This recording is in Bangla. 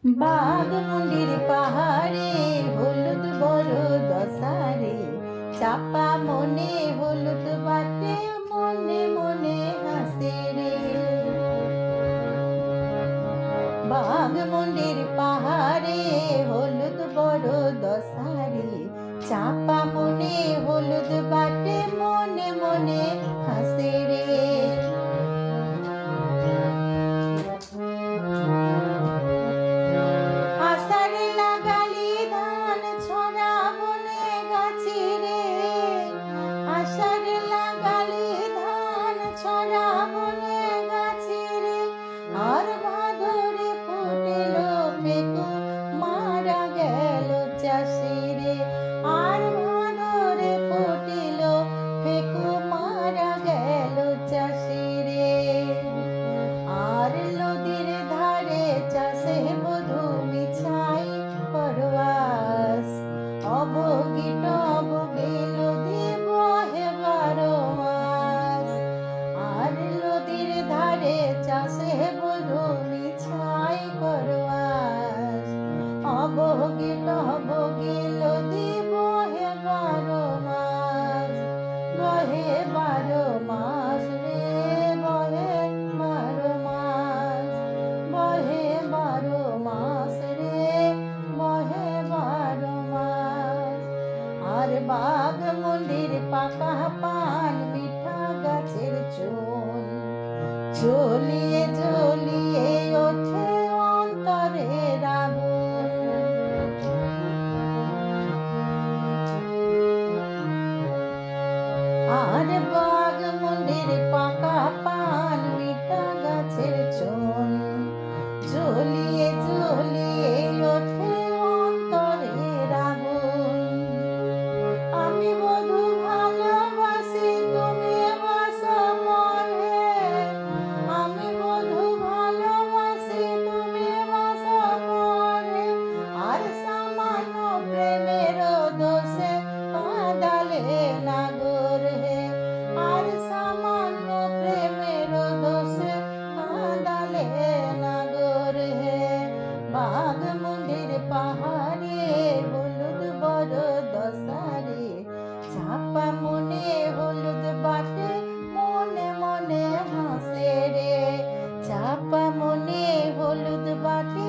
বাঘমুন্ডির পাহাড়ে হলুদ বড় দশারে, চাপা মনে হলুদ বাটে, মনে মনে হাসে রে। বাঘমুন্ডির পাহাড়ে হলুদ বড় দশারে, চাপা মনে হলুদ বাটে, মনে মনে হাসে রে। আষাঢ়ে লাগালি ধান ছড়া বনে গাছি রে, আষাঢ়ে লাগালি ধান ছড়া বনে গাছি রে, আর ভাদরে ফুটিল ফেকু মারা গেল চাষি রে, আর ভাদরে ফুটিল ফেকু মারা গেল চাষি রে। আর নদীর ধারে চাষে বধূ মিছাই পরবাস, অবগিট অবগিল দিব হে 12 মাস। আর নদীর ধারে চাষে বধূ মিছাই পরবাস, অবগিট অবগিল দিব হে 12 মাস। বহে 12 মাস রে, বহে 12 মাস, বহে 12 মাস রে, বহে 12 মাস। আর বাঘমুন্ডির পাকা পান মিঠা গাছের চুন, জ্বলিয়ে জ্বলিয়ে ওঠে অন্তরের আগুন। আর বাঘমুন্ডির পাকা পান মিঠা গাছের চুন, জ্বলিয়ে জ্বলিয়ে ওঠে অন্তরের আগুন। আমি বধূ ভালোবাসি, তুমি বাসো মনে, আমি বধূ ভালোবাসি, তুমি বাসো মনে। আর সামান্য প্রেমের দোষে কাঁদালে নাগর হে, আর সামান্য প্রেমের দোষে কাঁদালে নাগর হে। বাঘমুন্ডির পাহাড়ে হলুদ বড় দশারে, চাপা মনে হলুদ বাটে, মনে মনে হাসে রে, চাপা মনে হলুদ বাটে,